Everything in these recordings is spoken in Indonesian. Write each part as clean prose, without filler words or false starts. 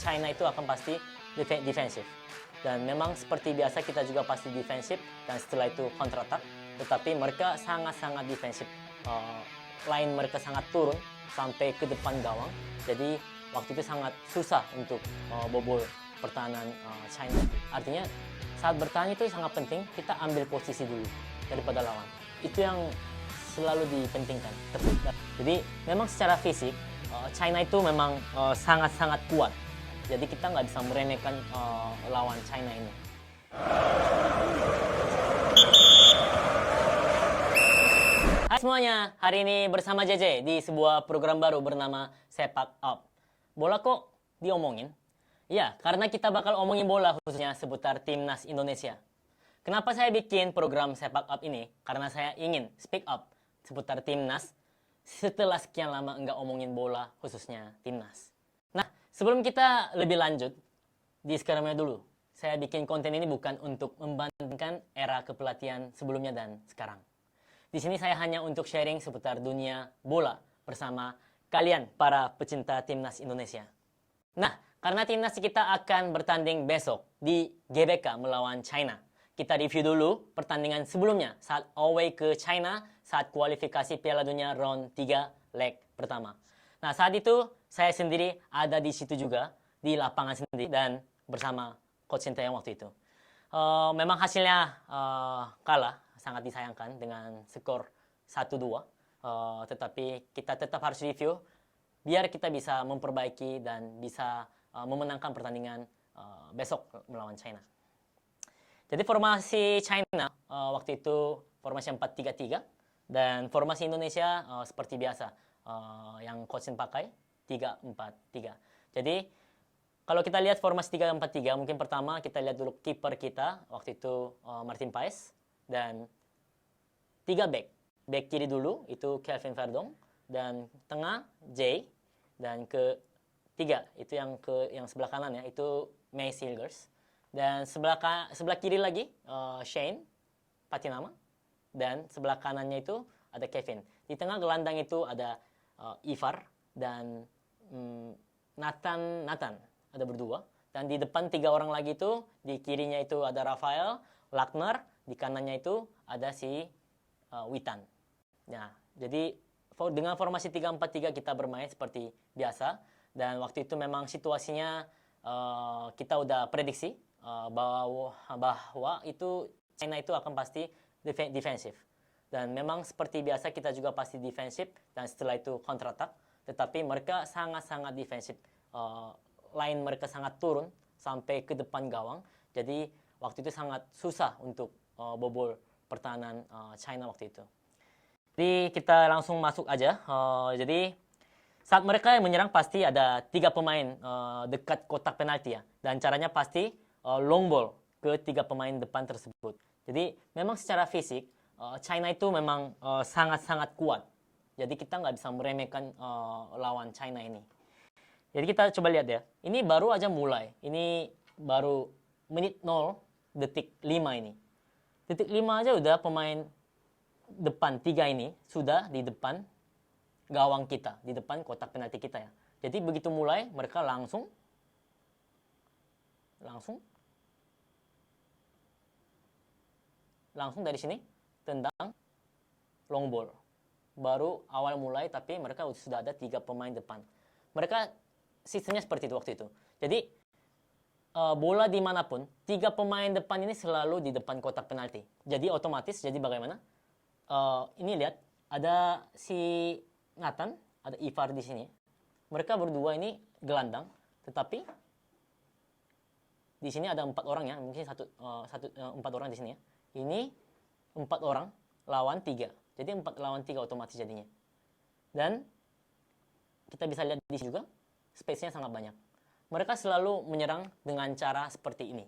China itu akan pasti defensif. Dan memang seperti biasa kita juga pasti defensif dan setelah itu counter attack. Tetapi mereka sangat-sangat defensif. Line mereka sangat turun sampai ke depan gawang. Jadi waktu itu sangat susah untuk bobol pertahanan China. Artinya saat bertahan itu sangat penting kita ambil posisi dulu daripada lawan. Itu yang selalu dipentingkan. Jadi memang secara fisik China itu memang sangat-sangat kuat. Jadi kita nggak bisa meremehkan lawan China ini. Hai semuanya, hari ini bersama JJ di sebuah program baru bernama Sepak Up. Bola kok diomongin? Ya, karena kita bakal omongin bola khususnya seputar Timnas Indonesia. Kenapa saya bikin program Sepak Up ini? Karena saya ingin speak up seputar Timnas setelah sekian lama nggak omongin bola khususnya Timnas. Nah, sebelum kita lebih lanjut, disclaimer dulu. Saya bikin konten ini bukan untuk membandingkan era kepelatihan sebelumnya dan sekarang. Di sini saya hanya untuk sharing seputar dunia bola bersama kalian para pecinta Timnas Indonesia. Nah, karena Timnas kita akan bertanding besok di GBK melawan China. Kita review dulu pertandingan sebelumnya saat away ke China saat kualifikasi Piala Dunia round 3 leg pertama. Nah, saat itu saya sendiri ada di situ juga, di lapangan sendiri dan bersama Coach Sintayong waktu itu. Memang hasilnya kalah, sangat disayangkan dengan skor 1-2. Tetapi kita tetap harus review biar kita bisa memperbaiki dan bisa memenangkan pertandingan besok melawan China. Jadi formasi China waktu itu formasi 4-3-3 dan formasi Indonesia seperti biasa yang Coach Sin pakai 3-4-3. Jadi kalau kita lihat formasi 3-4-3 mungkin pertama kita lihat dulu kiper kita waktu itu Martin Paes dan 3 back. Back kiri dulu itu Kelvin Verdong dan tengah Jay dan ketiga itu yang sebelah kanan ya itu May Silgers dan sebelah kiri lagi Shane Patinama dan sebelah kanannya itu ada Kevin. Di tengah gelandang itu ada Ivar dan Nathan ada berdua dan di depan 3 orang lagi itu di kirinya itu ada Rafael Lackner, di kanannya itu ada si Witan. Nah, jadi dengan formasi 3-4-3 kita bermain seperti biasa dan waktu itu memang situasinya kita udah prediksi bahwa itu China itu akan pasti defensif. Dan memang seperti biasa kita juga pasti defensif dan setelah itu counter attack. Tetapi mereka sangat-sangat defensif. Line mereka sangat turun sampai ke depan gawang. Jadi waktu itu sangat susah untuk bobol pertahanan China waktu itu. Jadi kita langsung masuk aja. Jadi saat mereka yang menyerang pasti ada 3 pemain dekat kotak penalti ya. Dan caranya pasti long ball ke 3 pemain depan tersebut. Jadi memang secara fisik China itu memang sangat-sangat kuat. Jadi kita nggak bisa meremehkan lawan China ini. Jadi kita coba lihat ya. Ini baru aja mulai. Ini baru menit 0 detik 5 ini. Detik 5 aja udah pemain depan 3 ini sudah di depan gawang kita. Di depan kotak penalti kita ya. Jadi begitu mulai mereka langsung dari sini tendang long ball. Baru awal mulai tapi mereka sudah ada 3 pemain depan. Mereka sistemnya seperti itu waktu itu. Jadi bola dimanapun 3 pemain depan ini selalu di depan kotak penalti. Jadi otomatis jadi bagaimana? Ini lihat ada si Nathan, ada Ivar di sini. Mereka berdua ini gelandang, tetapi di sini ada 4 orang ya, mungkin 4 orang di sini ya. Ini 4 orang lawan 3. Jadi 4 lawan 3 otomatis jadinya. Dan kita bisa lihat di sini juga space-nya sangat banyak. Mereka selalu menyerang dengan cara seperti ini.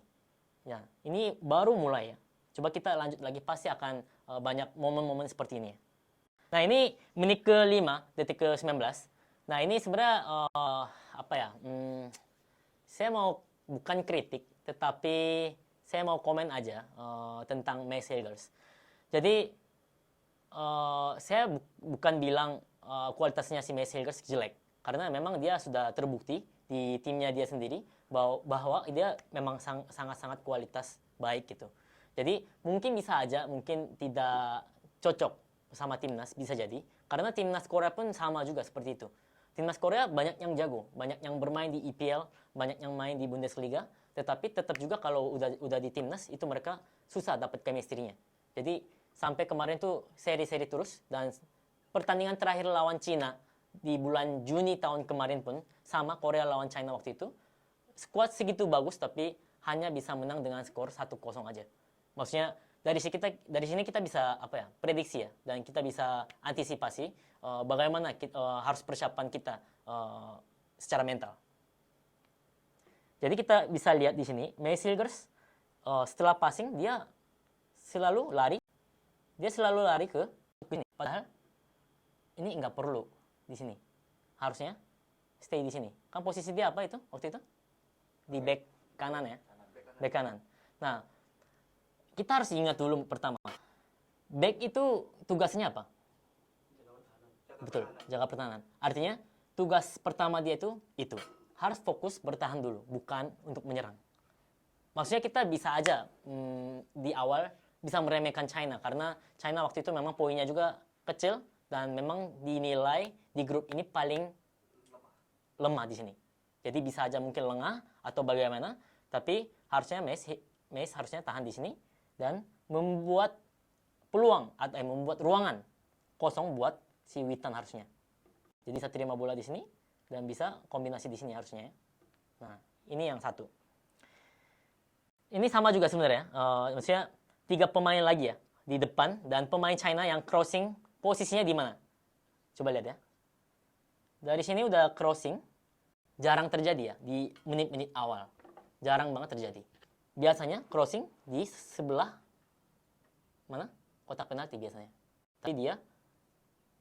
Ya, ini baru mulai ya. Coba kita lanjut lagi pasti akan banyak momen-momen seperti ini. Nah, ini menit ke-5, detik ke-19. Nah, ini sebenarnya saya mau bukan kritik, tetapi saya mau komen aja tentang May Silgers. Jadi saya bukan bilang kualitasnya si May Silgers jelek, karena memang dia sudah terbukti di di timnya dia sendiri bahwa dia memang sangat-sangat kualitas baik gitu. Jadi mungkin bisa aja mungkin tidak cocok sama timnas, bisa jadi karena timnas Korea pun sama juga seperti itu. Timnas Korea banyak yang jago, banyak yang bermain di IPL, banyak yang main di Bundesliga, tetapi tetap juga kalau udah di timnas itu mereka susah dapat chemistry-nya. Jadi sampai kemarin tuh seri-seri terus, dan pertandingan terakhir lawan Cina di bulan Juni tahun kemarin pun sama Korea lawan China waktu itu. Skuad segitu bagus tapi hanya bisa menang dengan skor 1-0 aja. Maksudnya dari sini kita bisa prediksi ya, dan kita bisa antisipasi bagaimana harus persiapan kita secara mental. Jadi kita bisa lihat di sini May Silgers setelah passing dia selalu lari ke ini, padahal ini nggak perlu di sini, harusnya stay di sini. Kan posisi dia apa itu waktu itu di back kanan ya, back kanan. Nah, kita harus ingat dulu pertama, back itu tugasnya apa? Betul, jaga pertahanan. Artinya tugas pertama dia itu harus fokus bertahan dulu, bukan untuk menyerang. Maksudnya kita bisa aja di awal bisa meremehkan China karena China waktu itu memang poinnya juga kecil dan memang dinilai di grup ini paling lemah di sini. Jadi bisa aja mungkin lengah atau bagaimana, tapi harusnya Messi harusnya tahan di sini dan membuat peluang atau membuat ruangan kosong buat si Witan harusnya. Jadi bisa terima bola di sini dan bisa kombinasi di sini harusnya ya. Nah, ini yang satu. Ini sama juga sebenarnya, maksudnya 3 pemain lagi ya di depan, dan pemain China yang crossing posisinya di mana? Coba lihat ya. Dari sini udah crossing, jarang terjadi ya di menit-menit awal. Jarang banget terjadi. Biasanya crossing di sebelah mana? Kotak penalti biasanya. Tapi dia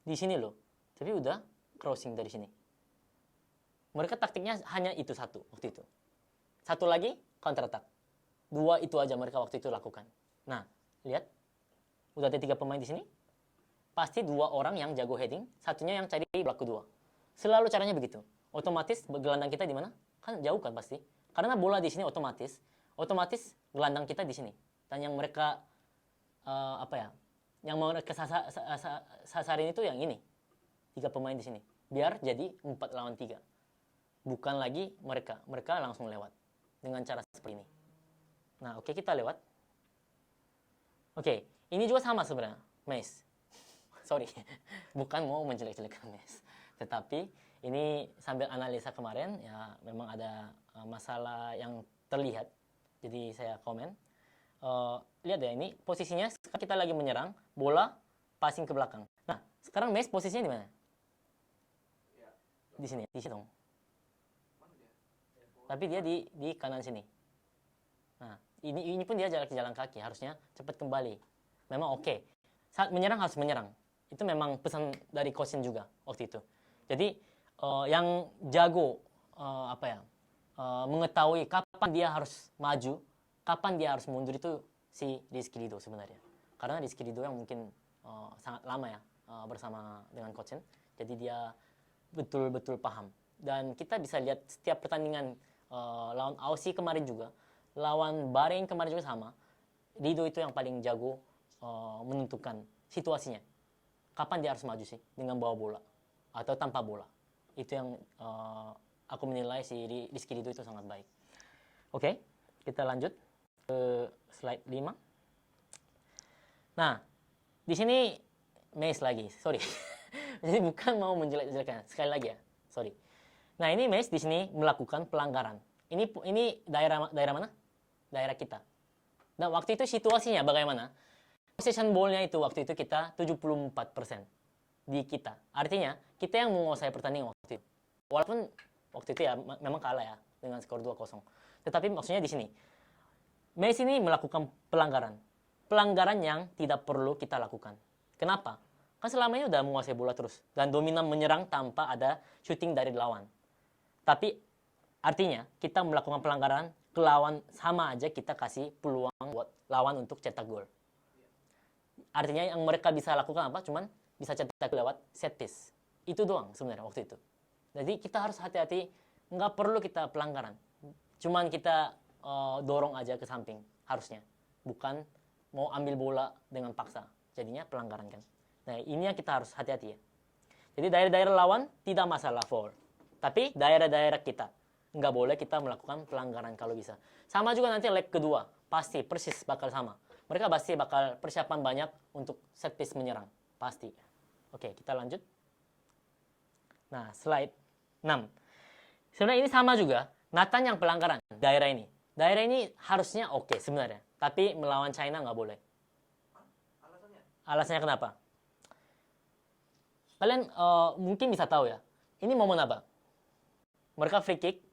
di sini loh. Tapi udah crossing dari sini. Mereka taktiknya hanya itu satu waktu itu. Satu lagi counter attack. 2 itu aja mereka waktu itu lakukan. Nah, lihat. Udah ada 3 pemain di sini. Pasti 2 orang yang jago heading, satunya yang cari blok kedua. Selalu caranya begitu. Otomatis gelandang kita di mana? Kan jauh kan pasti. Karena bola di sini otomatis gelandang kita di sini. Dan yang mereka yang mereka sasarin itu yang ini. 3 pemain di sini. Biar jadi 4 lawan 3. Bukan lagi mereka langsung lewat dengan cara seperti ini. Nah, oke, kita lewat. Oke, ini juga sama sebenarnya, Mes. Sorry, bukan mau menjelek-jelekan Mes. Tetapi ini sambil analisa kemarin, ya memang ada masalah yang terlihat. Jadi saya komen. Lihat ya, ini posisinya kita lagi menyerang, bola passing ke belakang. Nah, sekarang Mes posisinya di mana? Di sini, di situ. Tapi dia di kanan sini. Nah, ini pun dia jalan kaki, harusnya cepat kembali. Memang oke. Saat menyerang harus menyerang. Itu memang pesan dari coaching juga waktu itu. Jadi yang jago mengetahui kapan dia harus maju, kapan dia harus mundur itu si Rizky Ridho sebenarnya. Karena Rizky Ridho yang mungkin sangat lama ya bersama dengan coaching. Jadi dia betul-betul paham. Dan kita bisa lihat setiap pertandingan lawan Aussie kemarin juga, lawan Bahrain kemarin juga sama. Ridho itu yang paling jago menentukan situasinya. Kapan dia harus maju sih dengan bawa bola atau tanpa bola. Itu yang aku menilai si Rizky Ridho itu sangat baik. Oke, kita lanjut ke slide 5. Nah, di sini Mes lagi, sorry. Jadi bukan mau menjelek-jelekan, sekali lagi ya, sorry. Nah, ini Mes di sini melakukan pelanggaran. Ini daerah mana? Daerah kita. Nah, waktu itu situasinya bagaimana? Possession ball-nya itu waktu itu kita 74% di kita. Artinya, kita yang menguasai pertandingan waktu itu. Walaupun waktu itu ya memang kalah ya dengan skor 2-0. Tetapi maksudnya di sini, Messi ini melakukan pelanggaran. Pelanggaran yang tidak perlu kita lakukan. Kenapa? Kan selama ini udah menguasai bola terus dan dominan menyerang tanpa ada shooting dari lawan. Tapi artinya kita melakukan pelanggaran ke lawan, sama aja kita kasih peluang buat lawan untuk cetak gol. Artinya yang mereka bisa lakukan apa? Cuman bisa cetak lewat set piece. Itu doang sebenarnya waktu itu. Jadi kita harus hati-hati nggak perlu kita pelanggaran. Cuman kita dorong aja ke samping harusnya. Bukan mau ambil bola dengan paksa. Jadinya pelanggaran kan. Nah ini yang kita harus hati-hati ya. Jadi daerah-daerah lawan tidak masalah foul. Tapi daerah-daerah kita nggak boleh kita melakukan pelanggaran kalau bisa. Sama juga nanti leg kedua. Pasti persis bakal sama. Mereka pasti bakal persiapan banyak untuk set piece menyerang. Pasti. Oke, kita lanjut. Nah, slide 6. Sebenarnya ini sama juga. Nathan yang pelanggaran daerah ini. Daerah ini harusnya oke sebenarnya. Tapi melawan China nggak boleh. Alasannya kenapa? Kalian mungkin bisa tahu ya. Ini momen apa? Mereka free kick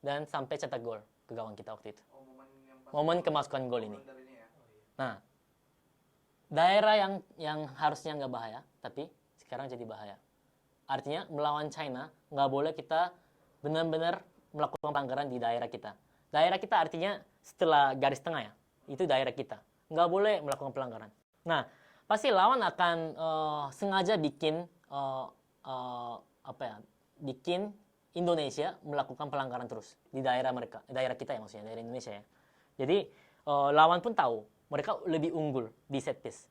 dan sampai cetak gol ke gawang kita waktu itu. Momen kemasukan gol ini. Nah, daerah yang harusnya nggak bahaya, tapi sekarang jadi bahaya. Artinya melawan China nggak boleh kita benar-benar melakukan pelanggaran di daerah kita. Daerah kita artinya setelah garis tengah ya, itu daerah kita. Nggak boleh melakukan pelanggaran. Nah, pasti lawan akan sengaja bikin bikin Indonesia melakukan pelanggaran terus di daerah mereka, daerah kita ya maksudnya, daerah Indonesia ya. Jadi lawan pun tahu mereka lebih unggul di set piece.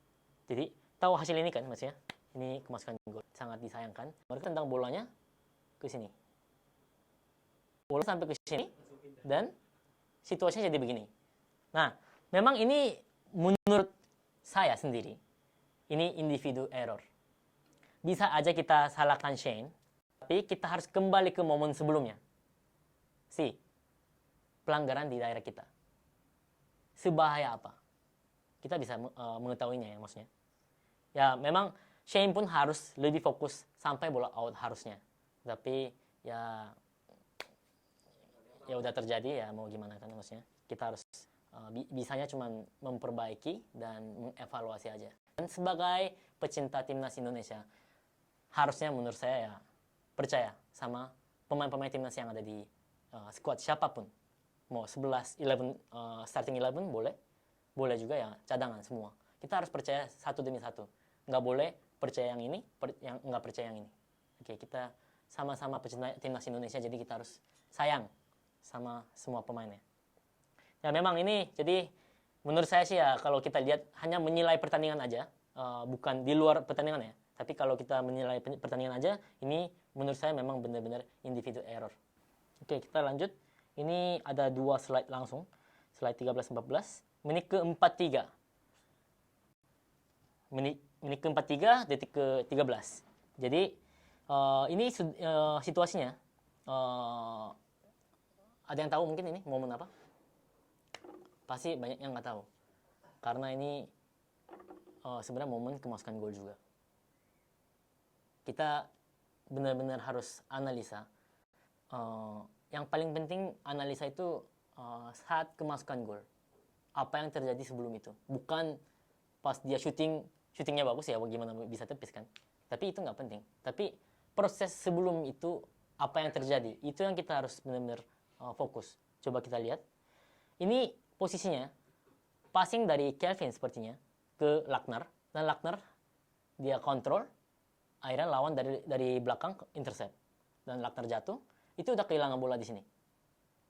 Jadi tahu hasil ini kan maksudnya. Ini kemasukan gol, sangat disayangkan. Mereka tendang bolanya ke sini. Bola sampai ke sini dan situasinya jadi begini. Nah, memang ini menurut saya sendiri ini individu error. Bisa aja kita salahkan Shane, tapi kita harus kembali ke momen sebelumnya. Pelanggaran di daerah kita. Sebahaya apa? Kita bisa mengetahuinya ya maksudnya. Ya, memang Shane pun harus lebih fokus sampai bola out harusnya. Tapi ya udah terjadi ya mau gimana kan maksudnya. Kita harus bisanya cuma memperbaiki dan mengevaluasi aja. Dan sebagai pecinta timnas Indonesia, harusnya menurut saya ya percaya sama pemain-pemain timnas yang ada di squad siapapun. Mau 11 starting 11 boleh. Boleh juga ya cadangan semua. Kita harus percaya satu demi satu. Nggak boleh percaya yang ini, yang nggak percaya yang ini. Oke, kita sama-sama pecinta timnas Indonesia, jadi kita harus sayang sama semua pemainnya. Ya memang ini, jadi menurut saya sih ya kalau kita lihat hanya menilai pertandingan aja, bukan di luar pertandingan ya. Tapi kalau kita menilai pertandingan aja, ini menurut saya memang benar-benar individu error. Oke, kita lanjut. Ini ada 2 slide langsung. Slide 13-14. Menit ke-43. Menit ke-43, detik ke-13. Jadi, ini situasinya. Ada yang tahu mungkin ini momen apa? Pasti banyak yang nggak tahu. Karena ini sebenarnya momen kemasukan gol juga. Kita benar-benar harus analisa. Yang paling penting analisa itu saat kemasukan gol. Apa yang terjadi sebelum itu. Bukan pas dia syutingnya bagus ya bagaimana bisa tepis kan. Tapi itu nggak penting. Tapi proses sebelum itu apa yang terjadi. Itu yang kita harus benar-benar fokus. Coba kita lihat. Ini posisinya passing dari Kelvin sepertinya ke Lackner. Dan Lackner dia kontrol. Akhirnya lawan dari belakang intercept. Dan Lackner jatuh. Itu udah kehilangan bola di sini.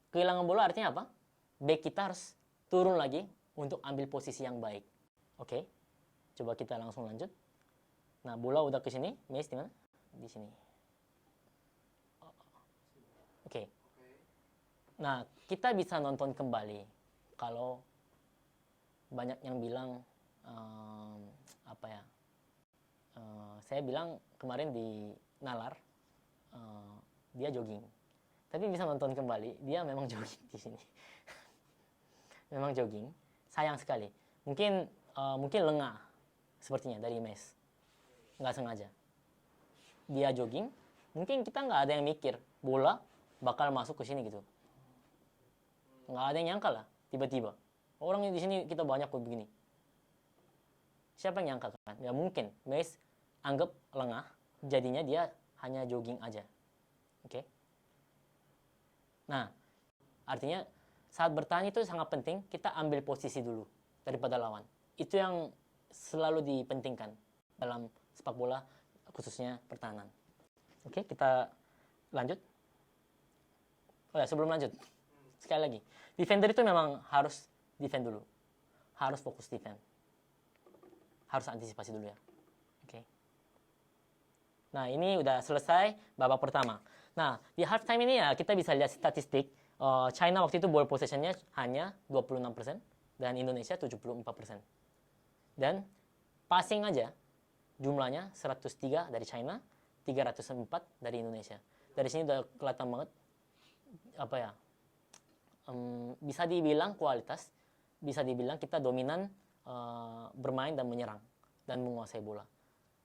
Kehilangan bola artinya apa? Back kita harus turun lagi untuk ambil posisi yang baik. Oke. Coba kita langsung lanjut. Nah, bola udah ke sini. Messi di mana? Di sini. Oke. Nah, kita bisa nonton kembali kalau banyak yang bilang saya bilang kemarin di Nalar dia jogging. Tapi bisa nonton kembali, dia memang jogging di sini. Memang jogging. Sayang sekali. Mungkin lengah sepertinya dari Mes. Nggak sengaja. Dia jogging, mungkin kita nggak ada yang mikir bola bakal masuk ke sini gitu. Nggak ada yang nyangka lah, tiba-tiba. Orang di sini kita banyak kok begini. Siapa yang nyangka kan? Ya mungkin Mes anggap lengah, jadinya dia hanya jogging aja. Oke? Nah, artinya saat bertahan itu sangat penting kita ambil posisi dulu daripada lawan. Itu yang selalu dipentingkan dalam sepak bola, khususnya pertahanan. Oke, kita lanjut. Oh ya, sebelum lanjut, sekali lagi, defender itu memang harus defend dulu, harus fokus defend, harus antisipasi dulu ya. Oke. Nah, ini udah selesai babak pertama. Nah, di halftime ini ya kita bisa lihat statistik. China waktu itu ball possession-nya hanya 26% dan Indonesia 74%. Dan passing aja jumlahnya 103 dari China, 304 dari Indonesia. Dari sini udah kelihatan banget apa ya? Bisa dibilang kualitas, bisa dibilang kita dominan bermain dan menyerang dan menguasai bola.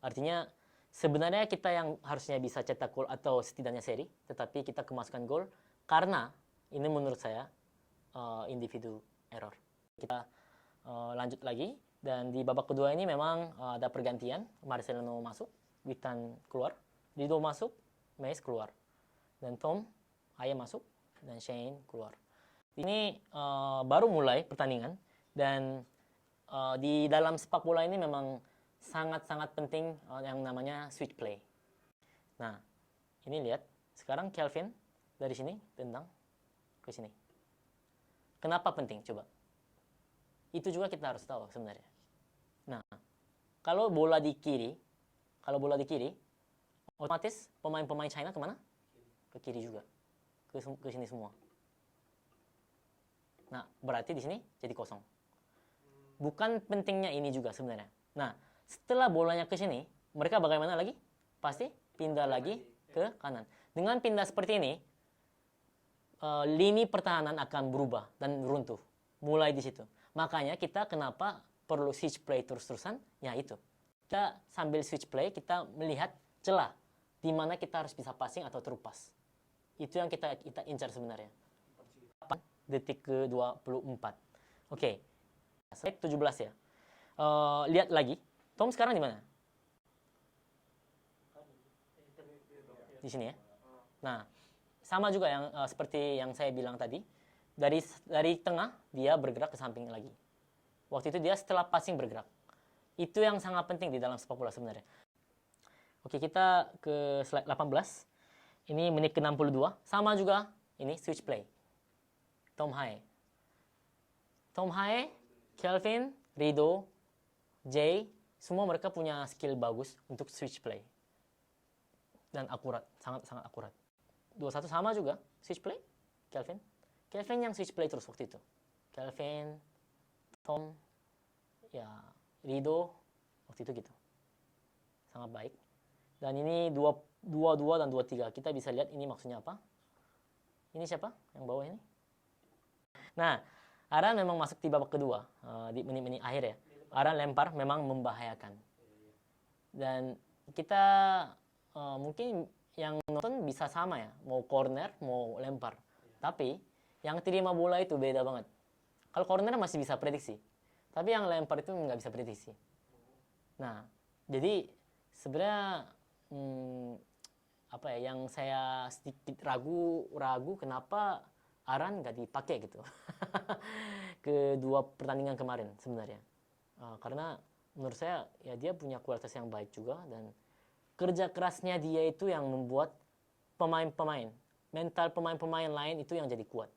Artinya sebenarnya kita yang harusnya bisa cetak gol atau setidaknya seri, tetapi kita kemasukan gol karena ini menurut saya individu error. Kita lanjut lagi dan di babak kedua ini memang ada pergantian. Marcelino masuk, Witan keluar, Rido masuk, Meis keluar, dan Tom Haye masuk dan Shane keluar. Ini baru mulai pertandingan dan di dalam sepak bola ini memang sangat-sangat penting yang namanya switch play. Nah, ini lihat sekarang Kelvin dari sini tendang ke sini. Kenapa penting? Coba. Itu juga kita harus tahu sebenarnya. Nah, kalau bola di kiri, otomatis pemain-pemain China kemana? Ke kiri juga, ke sini semua. Nah, berarti di sini jadi kosong. Bukan pentingnya ini juga sebenarnya. Nah, setelah bolanya ke sini, mereka bagaimana lagi? Pasti pindah lagi ke kanan. Dengan pindah seperti ini, lini pertahanan akan berubah dan runtuh. Mulai di situ. Makanya kita kenapa perlu switch play terus-terusan? Ya itu. Kita sambil switch play, kita melihat celah di mana kita harus bisa passing atau terupas. Itu yang kita incar sebenarnya. Detik ke-24. Oke. Slide 17 ya. Lihat lagi. Tom sekarang di mana? Di sini ya. Nah, sama juga yang seperti yang saya bilang tadi. Dari tengah dia bergerak ke samping lagi. Waktu itu dia setelah passing bergerak. Itu yang sangat penting di dalam sepak bola sebenarnya. Oke, kita ke slide 18. Ini menit ke-62. Sama juga ini switch play. Tom Haye, Kelvin, Rido, Jay, semua mereka punya skill bagus untuk switch play. Dan akurat, sangat-sangat akurat. 21 sama juga, switch play, Kelvin. Kelvin yang switch play terus waktu itu. Kelvin, Tom, ya Rido, waktu itu gitu. Sangat baik. Dan ini 22 dan 23. Kita bisa lihat ini maksudnya apa. Ini siapa yang bawah ini? Nah, Aran memang masuk di babak kedua, di menit-menit akhir ya. Aran lempar memang membahayakan. Dan kita mungkin yang nonton bisa sama ya, mau corner, mau lempar. Tapi yang terima bola itu beda banget. Kalau corner masih bisa prediksi, tapi yang lempar itu nggak bisa prediksi. Nah, jadi sebenarnya apa ya, yang saya sedikit ragu kenapa Aran nggak dipakai gitu kedua pertandingan kemarin sebenarnya. Karena menurut saya ya dia punya kualitas yang baik juga dan kerja kerasnya dia itu yang membuat mental pemain-pemain lain itu yang jadi kuat.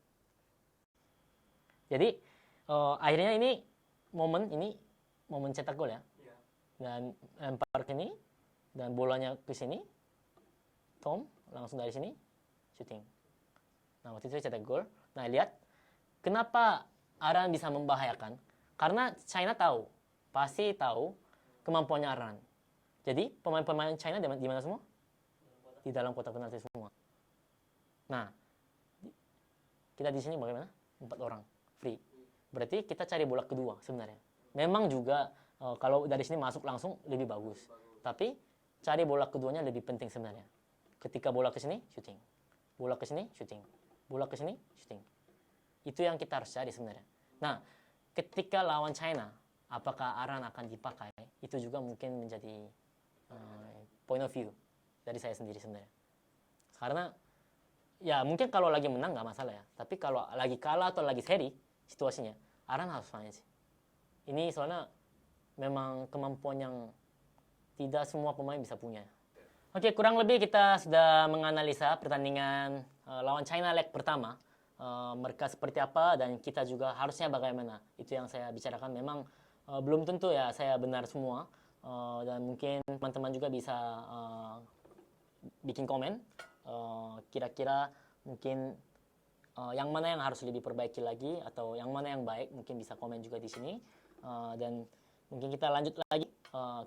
Jadi akhirnya ini momen cetak gol ya. Dan lempar ke sini dan bolanya ke sini. Tom langsung dari sini shooting. Nah, waktu itu cetak gol. Nah, lihat kenapa Aran bisa membahayakan? Karena China pasti tahu kemampuannya Aran. Jadi pemain-pemain China di mana semua? Di dalam kotak penalti semua. Nah, kita di sini bagaimana? 4 orang free. Berarti kita cari bola kedua sebenarnya. Memang juga kalau dari sini masuk langsung lebih bagus. Tapi cari bola keduanya lebih penting sebenarnya. Ketika bola ke sini, shooting. Bola ke sini, shooting. Bola ke sini, shooting. Itu yang kita harus cari sebenarnya. Nah, ketika lawan China, apakah Aran akan dipakai? Itu juga mungkin menjadi point of view dari saya sendiri sebenarnya. Karena ya mungkin kalau lagi menang nggak masalah ya. Tapi kalau lagi kalah atau lagi seri situasinya, Aran harus main sih. Ini soalnya memang kemampuan yang tidak semua pemain bisa punya. Oke, kurang lebih kita sudah menganalisa pertandingan lawan China leg pertama, mereka seperti apa dan kita juga harusnya bagaimana. Itu yang saya bicarakan. Memang belum tentu ya saya benar semua, dan mungkin teman-teman juga bisa bikin komen kira-kira mungkin yang mana yang harus lebih perbaiki lagi atau yang mana yang baik, mungkin bisa komen juga di sini. Dan mungkin kita lanjut lagi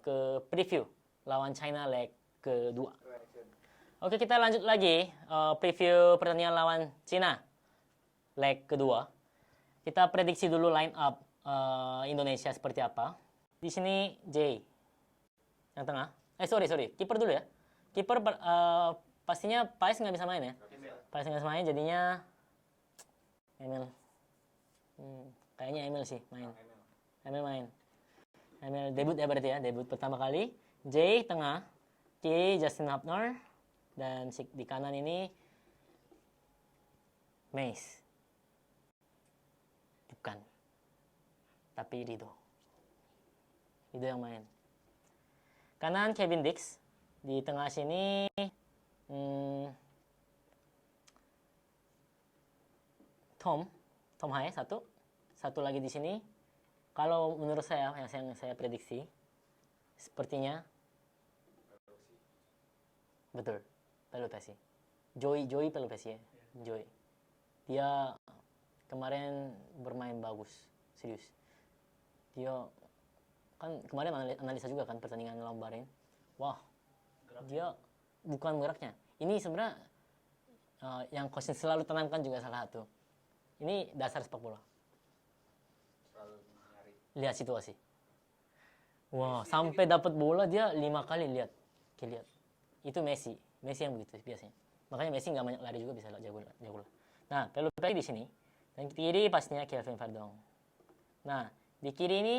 ke preview lawan China leg kedua. Oke, kita lanjut lagi preview pertandingan lawan China leg kedua. Kita prediksi dulu line up Indonesia seperti apa. Di sini J yang tengah. Sorry, kiper dulu ya. Kiper pastinya Pais nggak bisa main ya. Pais nggak bisa main, jadinya Emil. Kayaknya Emil sih main. Emil main. Emil debut ya berarti ya, debut pertama kali. J tengah, kiri Justin Hubner, dan di kanan ini Mace. Bukan. Tapi Rido yang main. Kanan Kevin Dix, di tengah sini Tom Haye satu lagi di sini. Kalau menurut saya yang saya prediksi sepertinya betul Pelupesi. Joey Pelupesi ya. Joey. Dia kemarin bermain bagus, serius. Dia kan kemarin analisa juga kan pertandingan lawan Bahrain. Wah, dia bukan geraknya. Ini sebenarnya yang coach selalu tanamkan juga salah satu. Ini dasar sepak bola. Lihat situasi. Wah, sampai dapat bola dia 5 kali lihat. Itu Messi yang begitu biasanya. Makanya Messi nggak banyak lari juga bisa jago. Nah, Pelupesi di sini. Dan kiri pastinya Kelvin Verdong. Nah, di kiri ini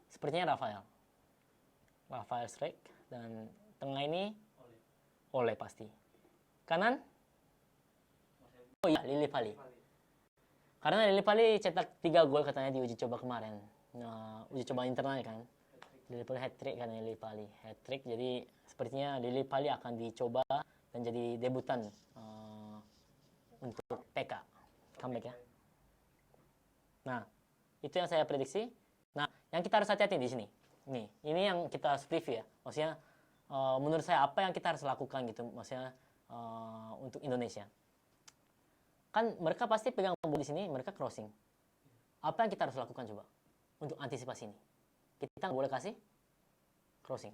sepertinya Rafael Strike, dan tengah ini Ole pasti. Kanan? Oh iya, Lili Pali. Karena Lili Pali cetak 3 gol katanya di uji coba kemarin. Nah, uji coba internal kan. Lili Pali hat-trick kan Lili Pali. Hat-trick, jadi sepertinya Lili Pali akan dicoba dan jadi debutan untuk PK. Comeback ya. Nah, itu yang saya prediksi. Nah, yang kita harus hati-hati di sini. Ini yang kita harus preview ya. Maksudnya menurut saya apa yang kita harus lakukan gitu. Maksudnya untuk Indonesia. Kan mereka pasti pegang bola di sini, mereka crossing. Apa yang kita harus lakukan coba untuk antisipasi ini? Kita nggak boleh kasih crossing.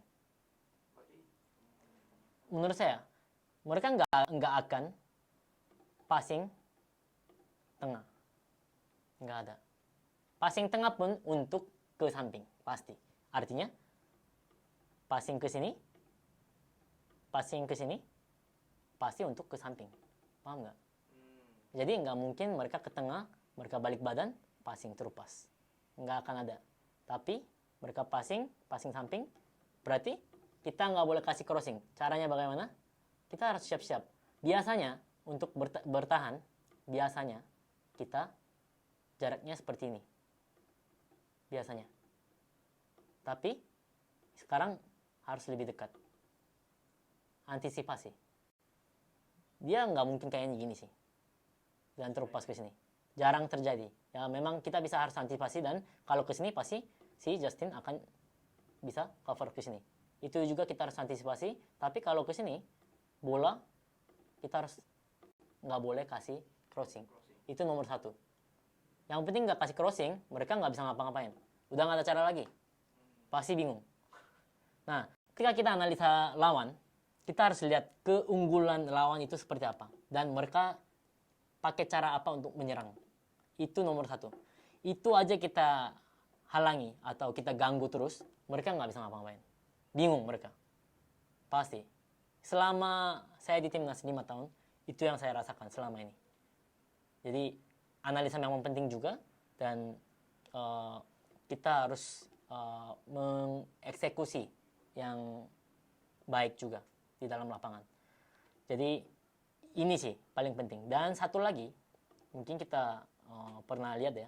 Menurut saya, mereka nggak akan passing tengah. Nggak ada. Passing tengah pun untuk ke samping, pasti. Artinya, passing ke sini, pasti untuk ke samping. Paham nggak? Jadi nggak mungkin mereka ke tengah, mereka balik badan, passing terupas. Nggak akan ada. Tapi mereka passing samping, berarti kita nggak boleh kasih crossing. Caranya bagaimana? Kita harus siap-siap. Biasanya untuk bertahan, biasanya kita jaraknya seperti ini. Biasanya. Tapi sekarang harus lebih dekat. Antisipasi. Dia nggak mungkin kayaknya gini sih. Dan terupas ke sini. Jarang terjadi. Ya memang kita bisa harus antisipasi, dan kalau ke sini pasti si Justin akan bisa cover ke sini. Itu juga kita harus antisipasi, tapi kalau ke sini bola kita harus nggak boleh kasih crossing. Itu nomor 1. Yang penting nggak kasih crossing, mereka nggak bisa ngapa-ngapain. Udah nggak ada cara lagi. Pasti bingung. Nah, ketika kita analisa lawan, kita harus lihat keunggulan lawan itu seperti apa. Dan mereka pakai cara apa untuk menyerang. Itu nomor 1. Itu aja kita halangi atau kita ganggu terus, mereka nggak bisa ngapa-ngapain. Bingung mereka. Pasti. Selama saya di timnas 5 tahun, itu yang saya rasakan selama ini. Jadi analisa memang penting juga, dan kita harus mengeksekusi yang baik juga di dalam lapangan. Jadi ini sih paling penting. Dan satu lagi, mungkin kita pernah lihat ya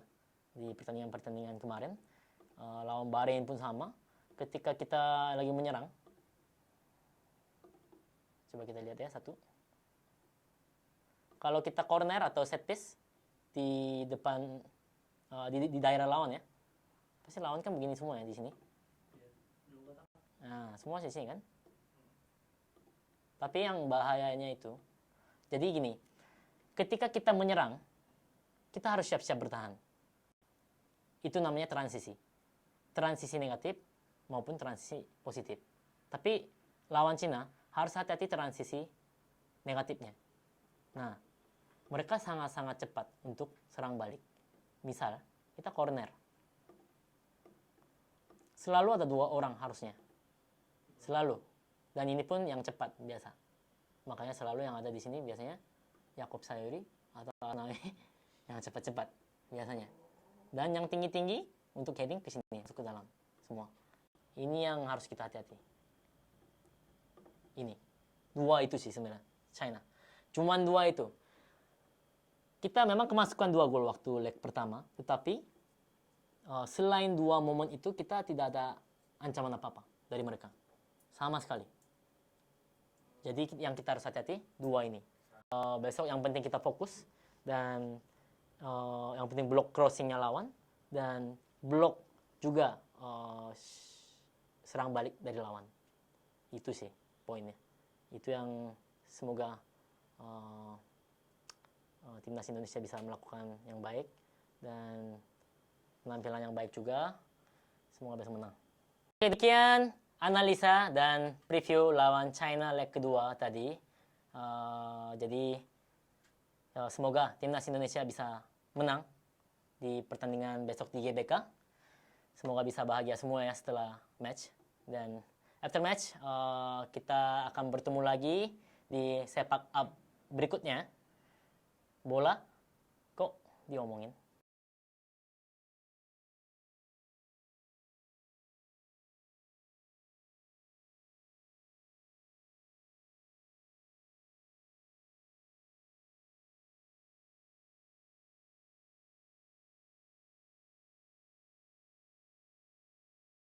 di pertandingan kemarin, lawan Bahrain pun sama. Ketika kita lagi menyerang, coba kita lihat ya satu. kalau kita corner atau set piece di depan di daerah lawan ya, pasti lawan kan begini semua ya di sini. Nah, semua di sini kan. Tapi yang bahayanya itu, jadi gini, ketika kita menyerang, kita harus siap-siap bertahan. Itu namanya transisi. Transisi negatif maupun transisi positif. Tapi lawan Cina harus hati-hati transisi negatifnya. Nah, mereka sangat-sangat cepat untuk serang balik. Misal, kita corner. Selalu ada 2 orang harusnya. Selalu. Dan ini pun yang cepat biasa. Makanya selalu yang ada di sini biasanya Yakob Sayuri atau Anae yang cepat-cepat biasanya. Dan yang tinggi-tinggi untuk heading ke sini, masuk ke dalam semua. Ini yang harus kita hati-hati. Ini. 2 itu sih sebenarnya China. Cuman 2 itu. Kita memang kemasukan 2 gol waktu leg pertama, tetapi selain 2 momen itu kita tidak ada ancaman apa-apa dari mereka. Sama sekali. Jadi yang kita harus hati-hati 2 ini. Besok yang penting kita fokus dan yang penting blok crossingnya lawan dan blok juga serang balik dari lawan. Itu sih poinnya. Itu yang semoga timnas Indonesia bisa melakukan yang baik dan penampilan yang baik juga. Semoga bisa menang. Oke, demikian analisa dan preview lawan China leg kedua tadi. Jadi semoga timnas Indonesia bisa menang di pertandingan besok di GBK. Semoga bisa bahagia semua ya setelah match. Dan after match kita akan bertemu lagi di sepak up berikutnya. Bola kok diomongin?